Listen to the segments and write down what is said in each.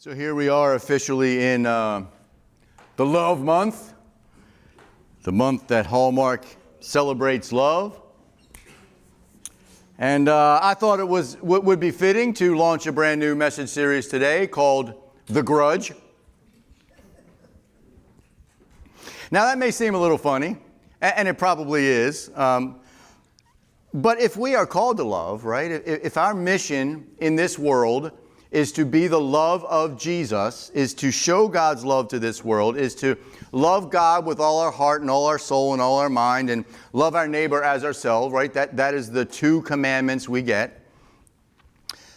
So here we are officially in the Love Month, the month that Hallmark celebrates love. And I thought it would be fitting to launch a brand new message series today called The Grudge. Now that may seem a little funny, and it probably is. But if we are called to love, right, if our mission in this world is to be the love of Jesus, is to show God's love to this world, is to love God with all our heart and all our soul and all our mind, and love our neighbor as ourselves, right? That is the two commandments we get.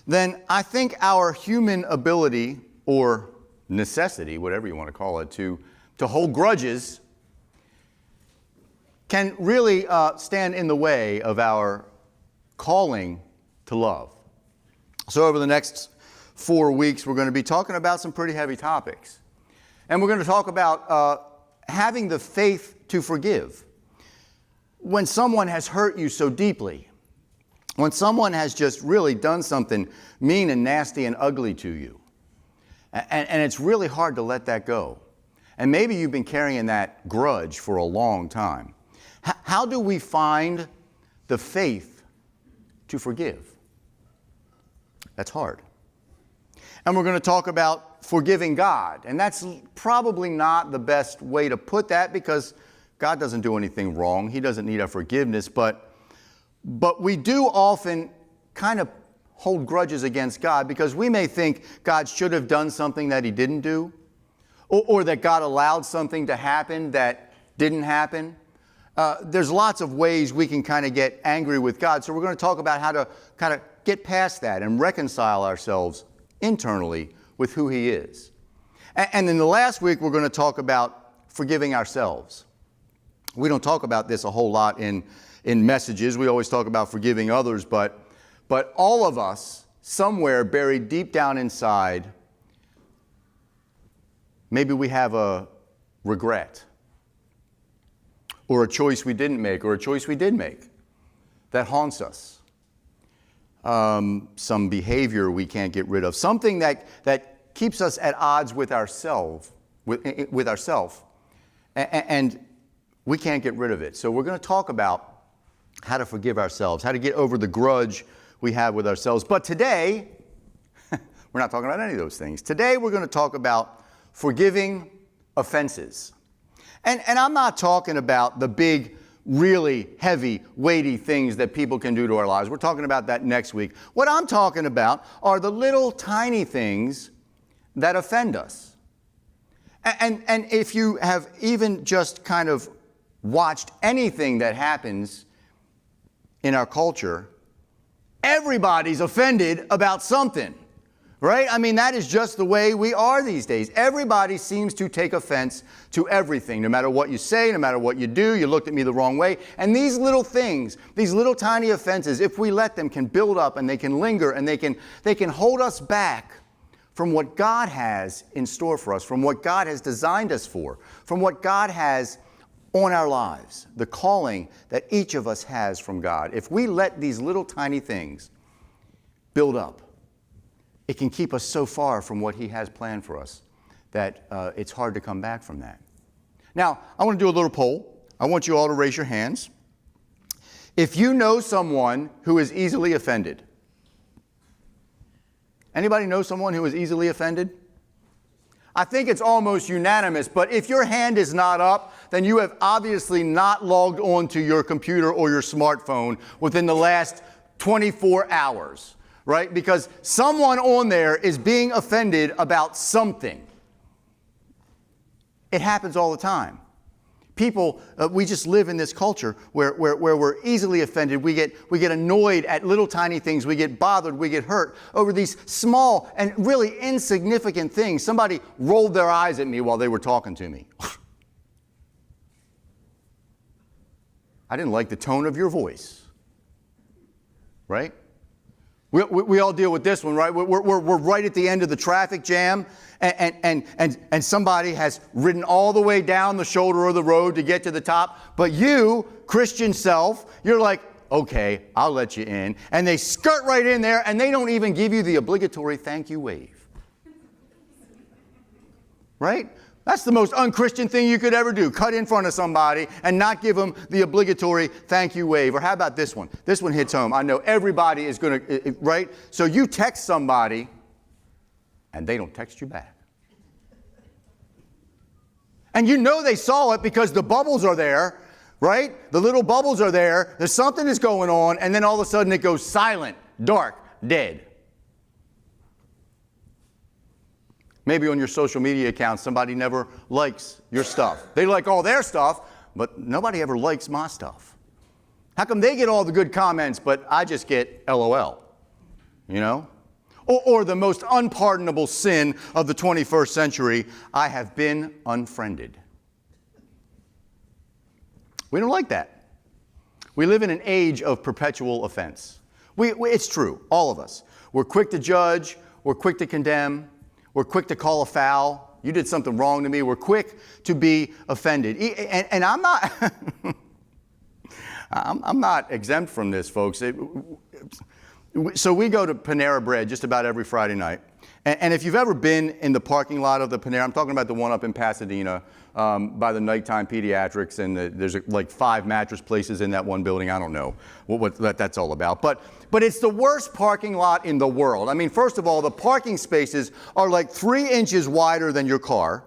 Then I think our human ability or necessity, whatever you want to call it, to hold grudges can really stand in the way of our calling to love. So over the next 4 weeks, we're going to be talking about some pretty heavy topics. And we're going to talk about having the faith to forgive. When someone has hurt you so deeply, when someone has just really done something mean and nasty and ugly to you, and it's really hard to let that go. And maybe you've been carrying that grudge for a long time. How do we find the faith to forgive? That's hard. And we're going to talk about forgiving God. And that's probably not the best way to put that, because God doesn't do anything wrong. He doesn't need our forgiveness. But we do often kind of hold grudges against God because we may think God should have done something that he didn't do, or that God allowed something to happen that didn't happen. There's lots of ways we can kind of get angry with God. So we're going to talk about how to kind of get past that and reconcile ourselves internally with who he is. And in the last week, we're going to talk about forgiving ourselves. We don't talk about this a whole lot in messages. We always talk about forgiving others, but all of us, somewhere buried deep down inside, maybe we have a regret, or a choice we didn't make, or a choice we did make that haunts us. Some behavior we can't get rid of, something that keeps us at odds with ourselves, and we can't get rid of it. So we're going to talk about how to forgive ourselves, how to get over the grudge we have with ourselves. But today, we're not talking about any of those things. Today we're going to talk about forgiving offenses. And I'm not talking about the big, really heavy, weighty things that people can do to our lives. We're talking about that next week. What I'm talking about are the little tiny things that offend us. And if you have even just kind of watched anything that happens in our culture, everybody's offended about something. Right? I mean, that is just the way we are these days. Everybody seems to take offense to everything. No matter what you say, no matter what you do, you looked at me the wrong way. And these little things, these little tiny offenses, if we let them, can build up and they can linger and they can hold us back from what God has in store for us, from what God has designed us for, from what God has on our lives, the calling that each of us has from God. If we let these little tiny things build up, it can keep us so far from what he has planned for us that it's hard to come back from that. Now, I want to do a little poll. I want you all to raise your hands. If you know someone who is easily offended, anybody know someone who is easily offended? I think it's almost unanimous, but if your hand is not up, then you have obviously not logged on to your computer or your smartphone within the last 24 hours. Right? Because someone on there is being offended about something. It happens all the time. People, we just live in this culture where we're easily offended. We get annoyed at little tiny things. We get bothered. We get hurt over these small and really insignificant things. Somebody rolled their eyes at me while they were talking to me. I didn't like the tone of your voice. Right? We all deal with this one, right? We're right at the end of the traffic jam, and somebody has ridden all the way down the shoulder of the road to get to the top. But you, Christian self, you're like, okay, I'll let you in. And they skirt right in there, and they don't even give you the obligatory thank you wave. right? That's the most unchristian thing you could ever do. Cut in front of somebody and not give them the obligatory thank you wave. Or how about this one? This one hits home. I know everybody is going to, right? So you text somebody and they don't text you back. And you know they saw it because the bubbles are there, right? The little bubbles are there. There's something is going on, and then all of a sudden it goes silent, dark, dead. Maybe on your social media account, somebody never likes your stuff. They like all their stuff, but nobody ever likes my stuff. How come they get all the good comments, but I just get LOL? You know? Or the most unpardonable sin of the 21st century, I have been unfriended. We don't like that. We live in an age of perpetual offense. It's true, all of us. We're quick to judge, we're quick to condemn, we're quick to call a foul. You did something wrong to me. We're quick to be offended. And I'm not, I'm not exempt from this, folks. So we go to Panera Bread just about every Friday night. And if you've ever been in the parking lot of the Panera, I'm talking about the one up in Pasadena by the nighttime pediatrics, and there's like 5 mattress places in that one building. I don't know what that's all about. But it's the worst parking lot in the world. I mean, first of all, the parking spaces are like 3 inches wider than your car.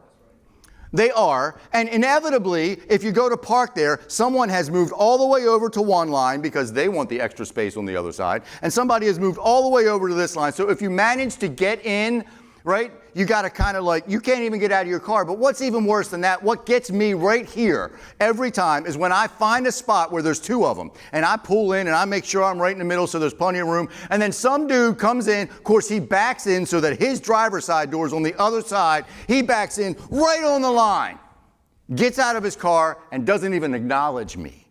They are, and inevitably, if you go to park there, someone has moved all the way over to one line because they want the extra space on the other side, and somebody has moved all the way over to this line. So if you manage to get in, right, you got to kind of like, you can't even get out of your car. But what's even worse than that, what gets me right here every time is when I find a spot where there's 2 of them, and I pull in and I make sure I'm right in the middle so there's plenty of room, and then some dude comes in, of course he backs in so that his driver's side door is on the other side, he backs in right on the line, gets out of his car and doesn't even acknowledge me.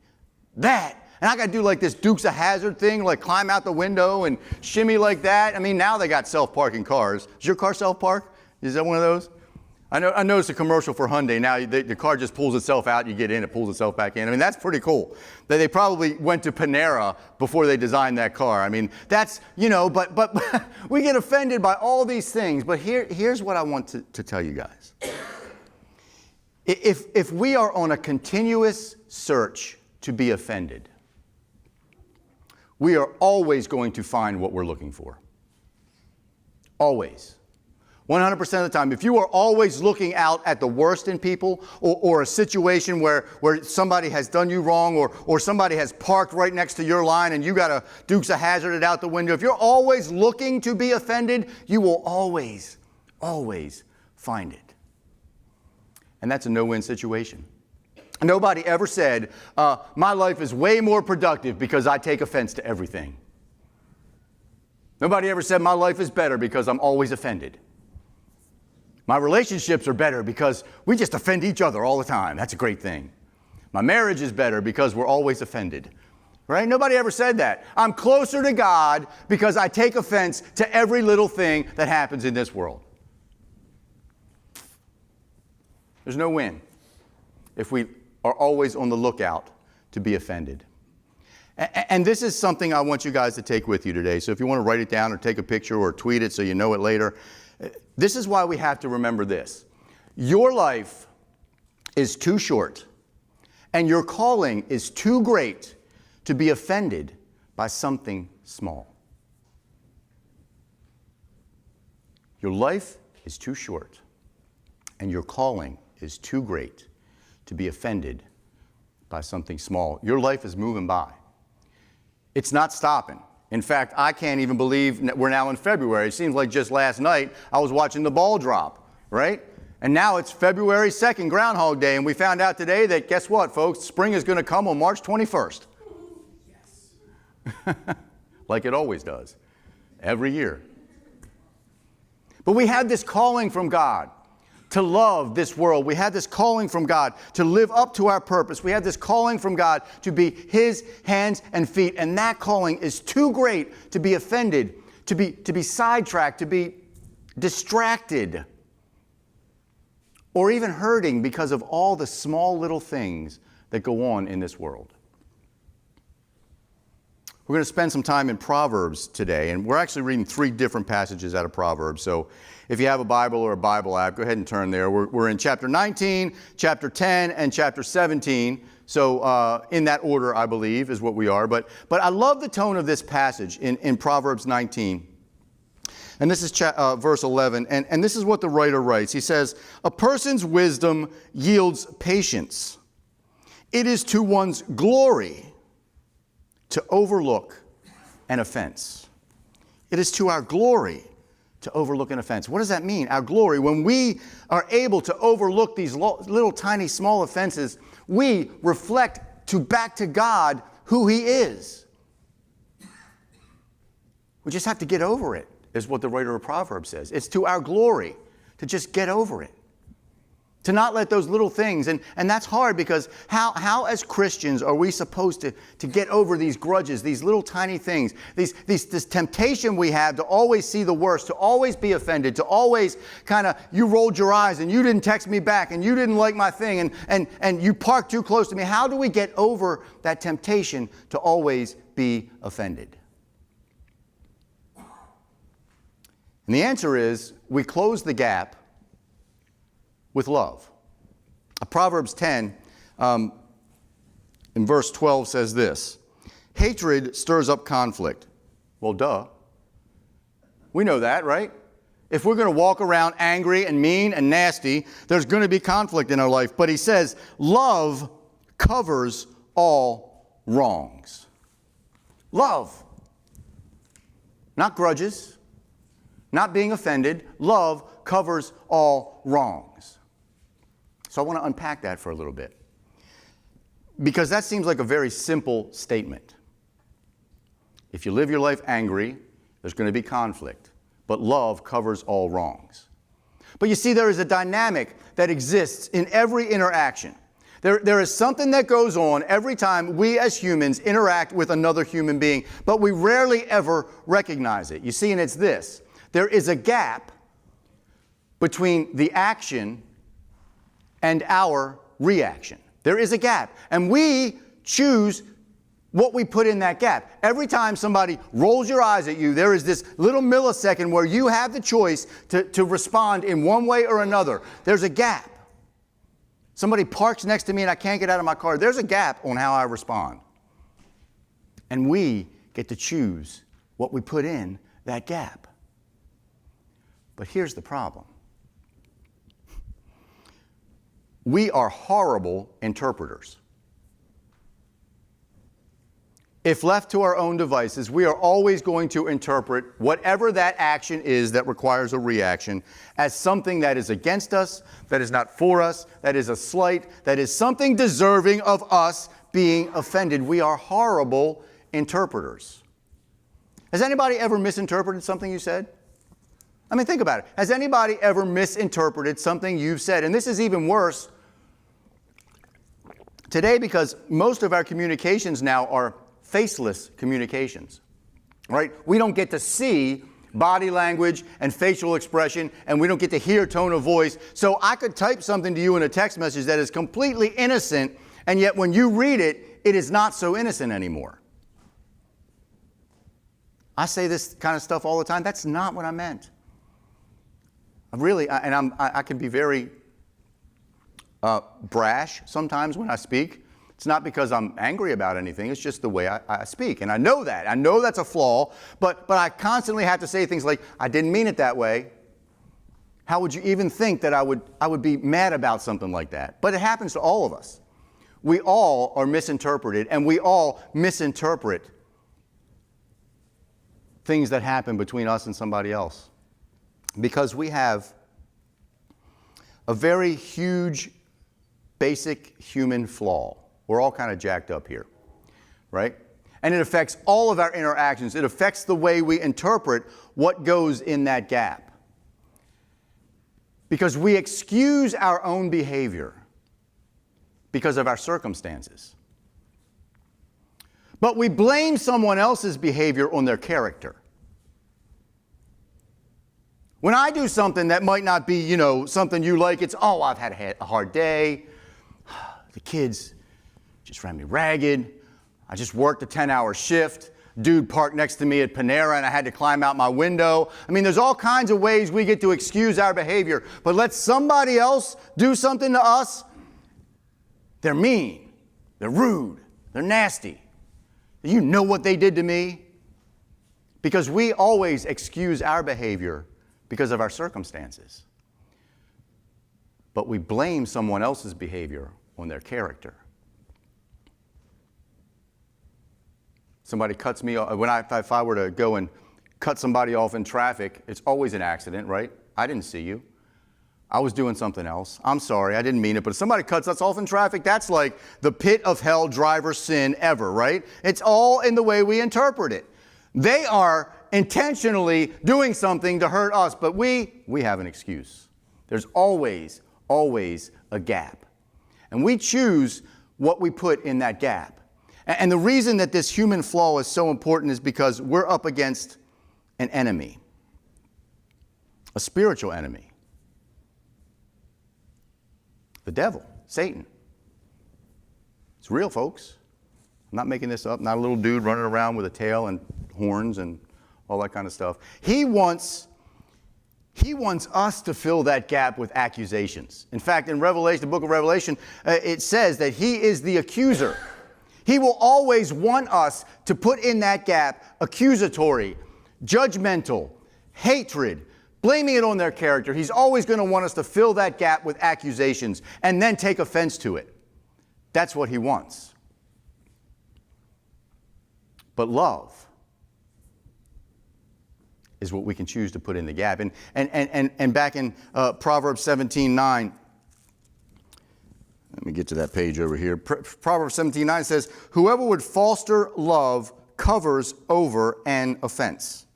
And I got to do like this Dukes of Hazzard thing, like climb out the window and shimmy like that. I mean, now they got self-parking cars. Is your car self-park? Is that one of those? I noticed a commercial for Hyundai. Now the car just pulls itself out, you get in, it pulls itself back in. I mean, that's pretty cool. They probably went to Panera before they designed that car. I mean, that's, you know, but we get offended by all these things. But here's what I want to tell you guys. If we are on a continuous search to be offended, we are always going to find what we're looking for. Always. 100% of the time. If you are always looking out at the worst in people, or a situation where somebody has done you wrong, or somebody has parked right next to your line and you got to Dukes of Hazzard it out the window, if you're always looking to be offended, you will always, always find it. And that's a no-win situation. Nobody ever said, my life is way more productive because I take offense to everything. Nobody ever said my life is better because I'm always offended. My relationships are better because we just offend each other all the time. That's a great thing. My marriage is better because we're always offended. Right? Nobody ever said that. I'm closer to God because I take offense to every little thing that happens in this world. There's no win if we are always on the lookout to be offended. And this is something I want you guys to take with you today. So if you want to write it down or take a picture or tweet it so you know it later, this is why we have to remember this. Your life is too short, and your calling is too great to be offended by something small. Your life is too short, and your calling is too great to be offended by something small. Your life is moving by. It's not stopping. In fact, I can't even believe we're now in February. It seems like just last night I was watching the ball drop, right? And now it's February 2nd, Groundhog Day, and we found out today that, guess what, folks? Spring is going to come on March 21st. Yes. Like it always does, every year. But we have this calling from God to love this world. We have this calling from God to live up to our purpose. We have this calling from God to be His hands and feet. And that calling is too great to be offended, to be sidetracked, to be distracted, or even hurting because of all the small little things that go on in this world. We're going to spend some time in Proverbs today, and we're actually reading 3 different passages out of Proverbs. So if you have a Bible or a Bible app, go ahead and turn there. We're in chapter 19, chapter 10, and chapter 17. So in that order, I believe, is what we are. But I love the tone of this passage in Proverbs 19. And this is verse 11. And this is what the writer writes. He says, "A person's wisdom yields patience. It is to one's glory to overlook an offense." It is to our glory to overlook an offense. What does that mean? Our glory. When we are able to overlook these little tiny small offenses, we reflect back to God who He is. We just have to get over it, is what the writer of Proverbs says. It's to our glory to just get over it. To not let those little things, and that's hard because how as Christians are we supposed to get over these grudges, these little tiny things, this temptation we have to always see the worst, to always be offended, to always kind of, you rolled your eyes and you didn't text me back and you didn't like my thing and you parked too close to me. How do we get over that temptation to always be offended? And the answer is we close the gap with love. Proverbs 10 in verse 12 says this: "Hatred stirs up conflict." Well, duh. We know that, right? If we're going to walk around angry and mean and nasty, there's going to be conflict in our life. But he says, love covers all wrongs. Love. Not grudges. Not being offended. Love covers all wrongs. So I want to unpack that for a little bit, because that seems like a very simple statement. If you live your life angry, there's going to be conflict, but love covers all wrongs. But you see, there is a dynamic that exists in every interaction. There is something that goes on every time we as humans interact with another human being, but we rarely ever recognize it. You see, and it's this: there is a gap between the action and our reaction. There is a gap. And we choose what we put in that gap. Every time somebody rolls your eyes at you, there is this little millisecond where you have the choice to respond in one way or another. There's a gap. Somebody parks next to me and I can't get out of my car. There's a gap on how I respond. And we get to choose what we put in that gap. But here's the problem. We are horrible interpreters. If left to our own devices, we are always going to interpret whatever that action is that requires a reaction as something that is against us, that is not for us, that is a slight, that is something deserving of us being offended. We are horrible interpreters. Has anybody ever misinterpreted something you said? I mean, think about it. Has anybody ever misinterpreted something you've said? And this is even worse today, because most of our communications now are faceless communications, right? We don't get to see body language and facial expression, and we don't get to hear tone of voice. So I could type something to you in a text message that is completely innocent, and yet when you read it, it is not so innocent anymore. I say this kind of stuff all the time. That's not what I meant. I can be very brash sometimes when I speak. It's not because I'm angry about anything. It's just the way I speak. And I know that. I know that's a flaw, but I constantly have to say things like, I didn't mean it that way. How would you even think that I would be mad about something like that? But it happens to all of us. We all are misinterpreted, and we all misinterpret things that happen between us and somebody else. Because we have a very huge, basic human flaw. We're all kind of jacked up here, right? And it affects all of our interactions. It affects the way we interpret what goes in that gap. Because we excuse our own behavior because of our circumstances. But we blame someone else's behavior on their character. When I do something that might not be, something you like, it's, I've had a hard day. The kids just ran me ragged. I just worked a 10-hour shift. dude parked next to me at Panera and I had to climb out my window. I mean, there's all kinds of ways we get to excuse our behavior. But let somebody else do something to us, they're mean, they're rude, they're nasty. You know what they did to me? Because we always excuse our behavior because of our circumstances. But we blame someone else's behavior on their character. Somebody cuts me off. If I were to go and cut somebody off in traffic, it's always an accident, right? I didn't see you. I was doing something else. I'm sorry, I didn't mean it. But if somebody cuts us off in traffic, that's like the pit of hell driver sin ever, right? It's all in the way we interpret it. They are intentionally doing something to hurt us, but we have an excuse. There's always a gap. And we choose what we put in that gap. And the reason that this human flaw is so important is because we're up against an enemy, a spiritual enemy. The devil, Satan. It's real, folks. I'm not making this up. Not a little dude running around with a tail and horns and all that kind of stuff. He wants us to fill that gap with accusations. In fact, in Revelation, the book of Revelation, it says that he is the accuser. He will always want us to put in that gap accusatory, judgmental, hatred, blaming it on their character. He's always going to want us to fill that gap with accusations and then take offense to it. That's what he wants. But love is what we can choose to put in the gap. And back in Proverbs 17:9, let me get to that page over here. Proverbs 17:9 says, whoever would foster love covers over an offense.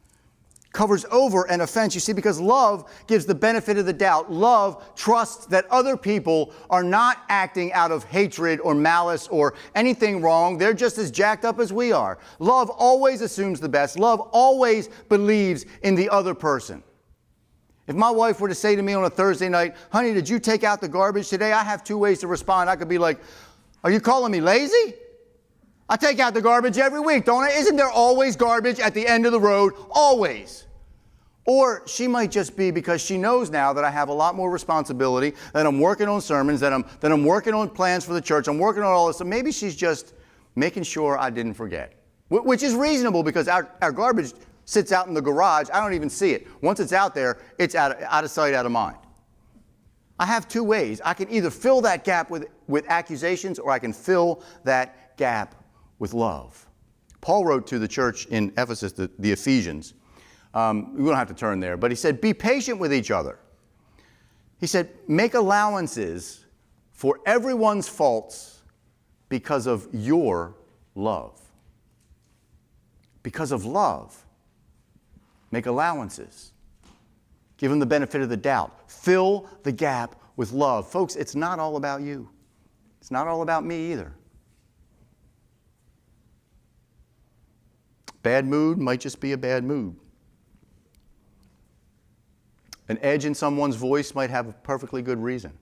Covers over an offense, you see, because love gives the benefit of the doubt. Love trusts that other people are not acting out of hatred or malice or anything wrong. They're just as jacked up as we are. Love always assumes the best. Love always believes in the other person. If my wife were to say to me on a Thursday night, honey, did you take out the garbage today? I have two ways to respond. I could be like, are you calling me lazy? I take out the garbage every week, don't I? Isn't there always garbage at the end of the road? Always. Or she might just be because she knows now that I have a lot more responsibility, that I'm working on sermons, that I'm working on plans for the church, I'm working on all this. So maybe she's just making sure I didn't forget. Which is reasonable because our garbage sits out in the garage. I don't even see it. Once it's out there, it's out of sight, out of mind. I have two ways. I can either fill that gap with accusations or I can fill that gap with love. Paul wrote to the church in Ephesus, the Ephesians. We don't have to turn there, but he said, be patient with each other. He said, make allowances for everyone's faults because of your love. Because of love. Make allowances. Give them the benefit of the doubt. Fill the gap with love. Folks, it's not all about you. It's not all about me either. Bad mood might just be a bad mood. An edge in someone's voice might have a perfectly good reason.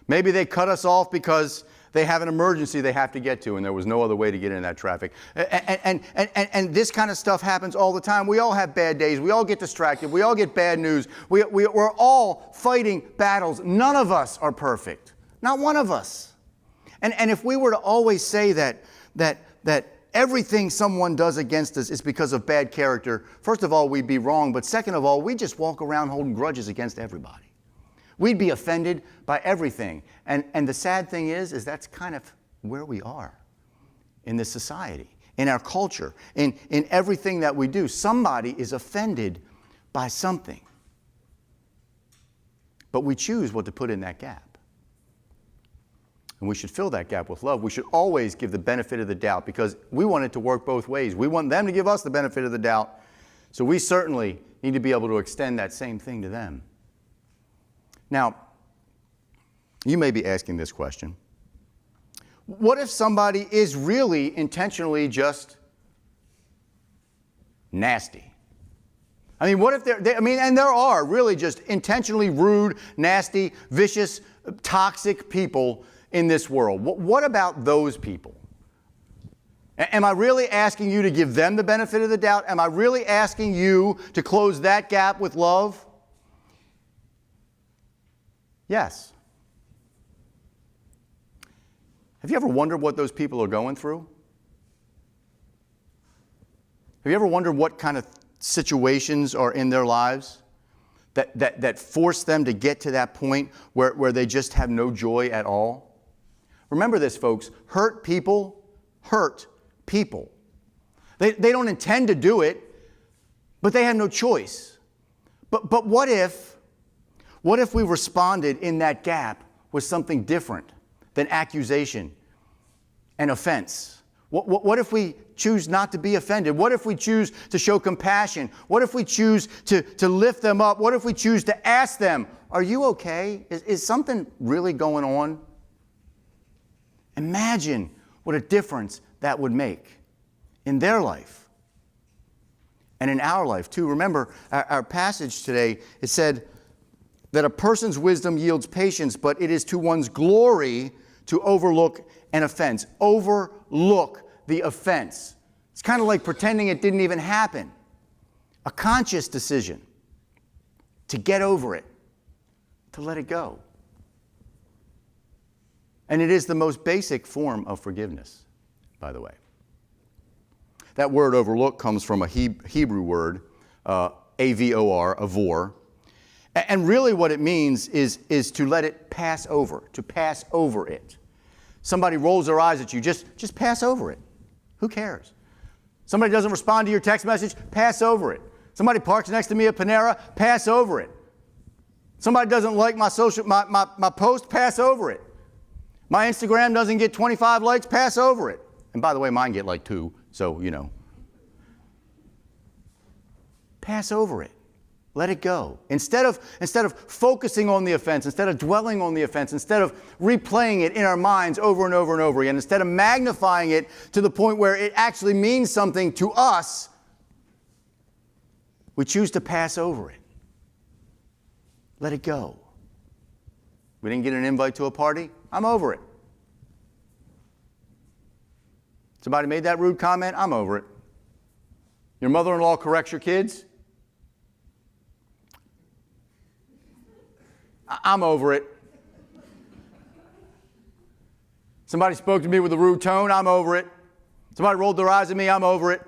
Maybe they cut us off because they have an emergency they have to get to and there was no other way to get in that traffic. And this kind of stuff happens all the time. We all have bad days. We all get distracted. We all get bad news. We're all fighting battles. None of us are perfect. Not one of us. And if we were to always say that everything someone does against us is because of bad character, first of all, we'd be wrong. But second of all, we just walk around holding grudges against everybody. We'd be offended by everything. And the sad thing is that's kind of where we are in this society, in our culture, in everything that we do. Somebody is offended by something. But we choose what to put in that gap. And we should fill that gap with love. We should always give the benefit of the doubt because we want it to work both ways. We want them to give us the benefit of the doubt. So we certainly need to be able to extend that same thing to them. Now, you may be asking this question. What if somebody is really intentionally just nasty? I mean, what if and there are really just intentionally rude, nasty, vicious, toxic people in this world. What about those people? Am I really asking you to give them the benefit of the doubt? Am I really asking you to close that gap with love? Yes. Have you ever wondered what those people are going through? Have you ever wondered what kind of situations are in their lives that force them to get to that point where they just have no joy at all? Remember this, folks. Hurt people hurt people. They don't intend to do it, but they have no choice. But what if we responded in that gap with something different than accusation and offense? What if we choose not to be offended? What if we choose to show compassion? What if we choose to lift them up? What if we choose to ask them, are you okay? Is something really going on? Imagine what a difference that would make in their life and in our life too. Remember, our passage today, it said that a person's wisdom yields patience, but it is to one's glory to overlook an offense. Overlook the offense. It's kind of like pretending it didn't even happen. A conscious decision to get over it, to let it go. And it is the most basic form of forgiveness, by the way. That word overlook comes from a Hebrew word, A-V-O-R, avor. And really what it means is to let it pass over, to pass over it. Somebody rolls their eyes at you, just pass over it. Who cares? Somebody doesn't respond to your text message, pass over it. Somebody parks next to me at Panera, pass over it. Somebody doesn't like my post, pass over it. My Instagram doesn't get 25 likes, pass over it. And by the way, mine get like 2, so, you know. Pass over it. Let it go. Instead of focusing on the offense, instead of dwelling on the offense, instead of replaying it in our minds over and over and over again, instead of magnifying it to the point where it actually means something to us, we choose to pass over it. Let it go. We didn't get an invite to a party? I'm over it. Somebody made that rude comment? I'm over it. Your mother-in-law corrects your kids? I'm over it. Somebody spoke to me with a rude tone? I'm over it. Somebody rolled their eyes at me? I'm over it.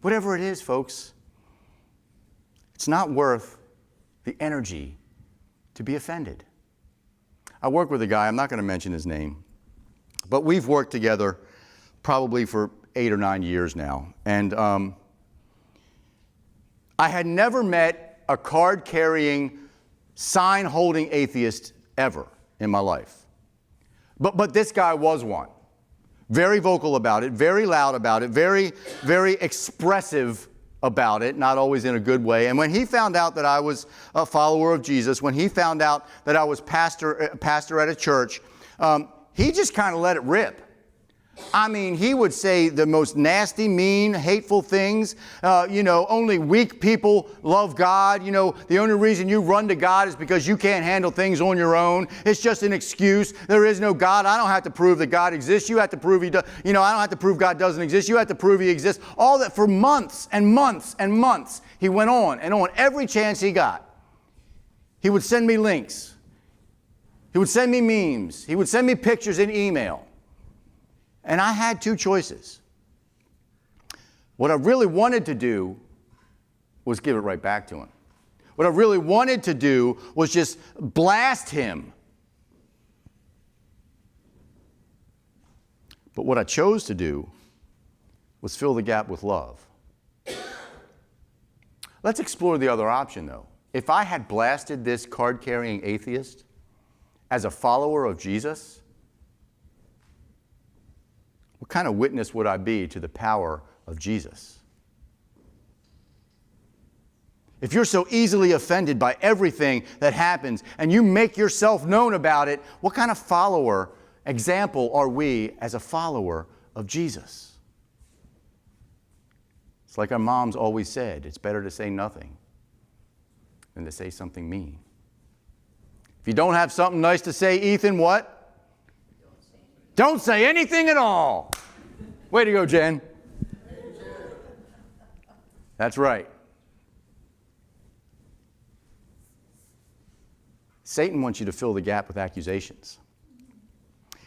Whatever it is, folks, it's not worth the energy to be offended. I work with a guy, I'm not going to mention his name, but we've worked together probably for 8 or 9 years now. And I had never met a card-carrying, sign-holding atheist ever in my life. But this guy was one. Very vocal about it, very loud about it, very, very expressive about it, not always in a good way. And when he found out that I was a follower of Jesus, when he found out that I was pastor at a church, he just kind of let it rip. I mean, he would say the most nasty, mean, hateful things. Only weak people love God. The only reason you run to God is because you can't handle things on your own. It's just an excuse. There is no God. I don't have to prove that God exists. You have to prove He does. I don't have to prove God doesn't exist. You have to prove He exists. All that for months and months and months. He went on and on. Every chance he got, he would send me links. He would send me memes. He would send me pictures in email. And I had 2 choices. What I really wanted to do was give it right back to him. What I really wanted to do was just blast him. But what I chose to do was fill the gap with love. Let's explore the other option, though. If I had blasted this card-carrying atheist as a follower of Jesus, what kind of witness would I be to the power of Jesus? If you're so easily offended by everything that happens and you make yourself known about it, what kind of example are we as a follower of Jesus? It's like our moms always said, it's better to say nothing than to say something mean. If you don't have something nice to say, Ethan, what? Don't say anything at all. Way to go, Jen. That's right. Satan wants you to fill the gap with accusations.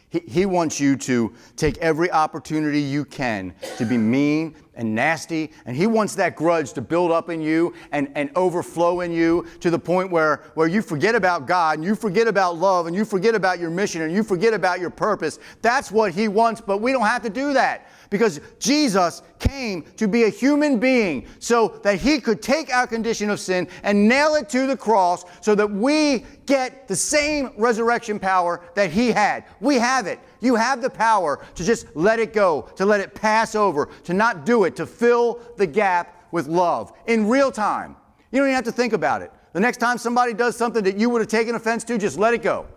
He wants you to take every opportunity you can to be mean and nasty, and he wants that grudge to build up in you and overflow in you to the point where you forget about God, and you forget about love, and you forget about your mission, and you forget about your purpose. That's what he wants, but we don't have to do that because Jesus came to be a human being so that he could take our condition of sin and nail it to the cross so that we get the same resurrection power that he had. We have it. You have the power to just let it go, to let it pass over, to not do it, to fill the gap with love in real time. You don't even have to think about it. The next time somebody does something that you would have taken offense to, just let it go.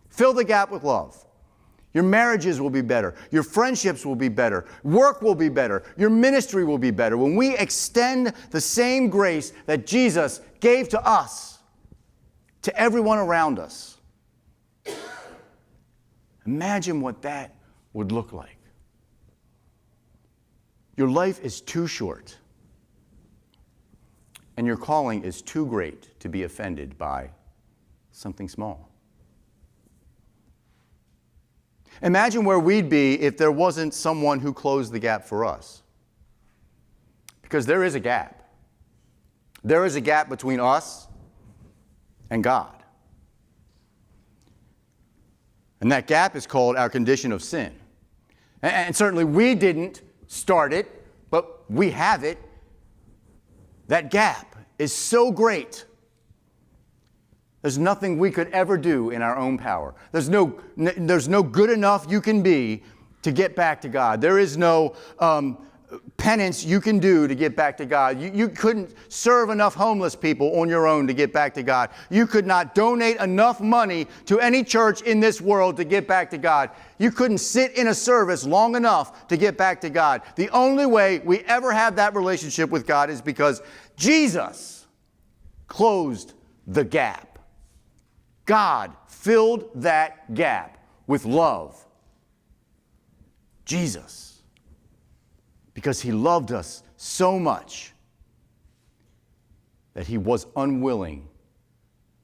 Fill the gap with love. Your marriages will be better. Your friendships will be better. Work will be better. Your ministry will be better. When we extend the same grace that Jesus gave to us, to everyone around us, imagine what that would look like. Your life is too short, and your calling is too great to be offended by something small. Imagine where we'd be if there wasn't someone who closed the gap for us. Because there is a gap. There is a gap between us and God. And that gap is called our condition of sin. And certainly we didn't start it, but we have it. That gap is so great. There's nothing we could ever do in our own power. There's no good enough you can be to get back to God. There is no penance you can do to get back to God. You couldn't serve enough homeless people on your own to get back to God. You could not donate enough money to any church in this world to get back to God. You couldn't sit in a service long enough to get back to God. The only way we ever have that relationship with God is because Jesus closed the gap. God filled that gap with love. Jesus. Because he loved us so much that he was unwilling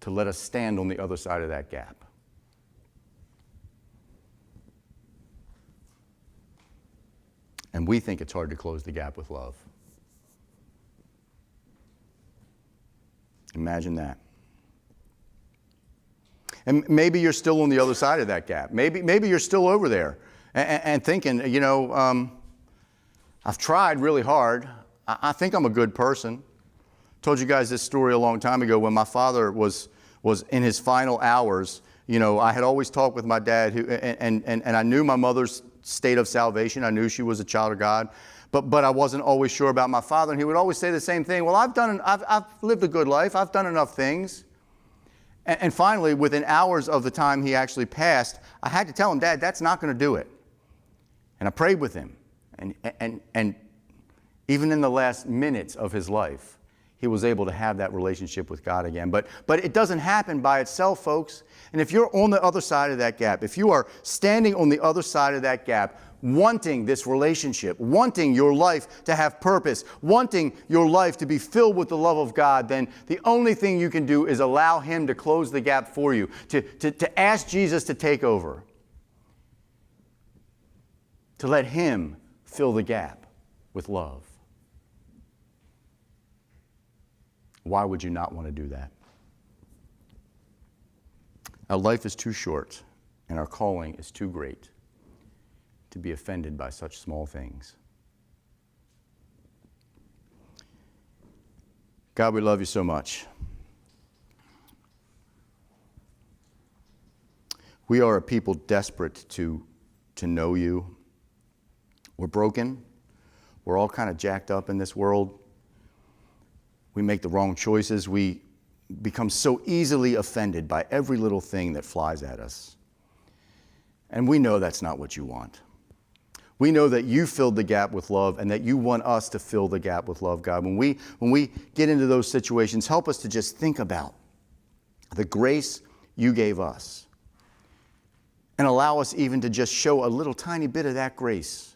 to let us stand on the other side of that gap. And we think it's hard to close the gap with love. Imagine that. And maybe you're still on the other side of that gap. Maybe you're still over there and thinking, I've tried really hard. I think I'm a good person. Told you guys this story a long time ago when my father was in his final hours. I had always talked with my dad, and I knew my mother's state of salvation. I knew she was a child of God, but I wasn't always sure about my father. And he would always say the same thing. Well, I've lived a good life. I've done enough things. And finally, within hours of the time he actually passed, I had to tell him, Dad, that's not going to do it. And I prayed with him. And even in the last minutes of his life, he was able to have that relationship with God again. But it doesn't happen by itself, folks. And if you're on the other side of that gap, if you are standing on the other side of that gap, wanting this relationship, wanting your life to have purpose, wanting your life to be filled with the love of God, then the only thing you can do is allow him to close the gap for you, to ask Jesus to take over, to let him fill the gap with love. Why would you not want to do that? Our life is too short, and our calling is too great to be offended by such small things. God, we love you so much. We are a people desperate to know you. We're broken. We're all kind of jacked up in this world. We make the wrong choices. We become so easily offended by every little thing that flies at us. And we know that's not what you want. We know that you filled the gap with love and that you want us to fill the gap with love, God. When we get into those situations, help us to just think about the grace you gave us and allow us even to just show a little tiny bit of that grace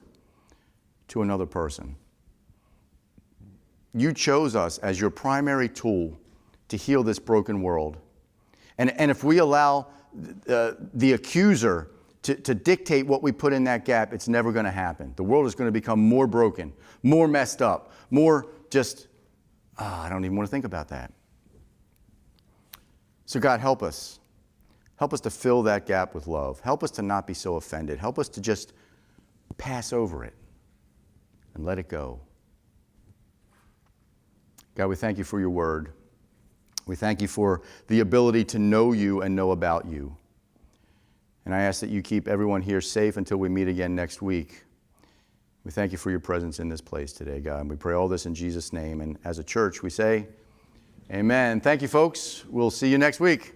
to another person. You chose us as your primary tool to heal this broken world. And if we allow the accuser to dictate what we put in that gap, it's never going to happen. The world is going to become more broken, more messed up, more just, I don't even want to think about that. So God, help us. Help us to fill that gap with love. Help us to not be so offended. Help us to just pass over it and let it go. God, we thank you for your word. We thank you for the ability to know you and know about you. And I ask that you keep everyone here safe until we meet again next week. We thank you for your presence in this place today, God. And we pray all this in Jesus' name. And as a church, we say, amen. Thank you, folks. We'll see you next week.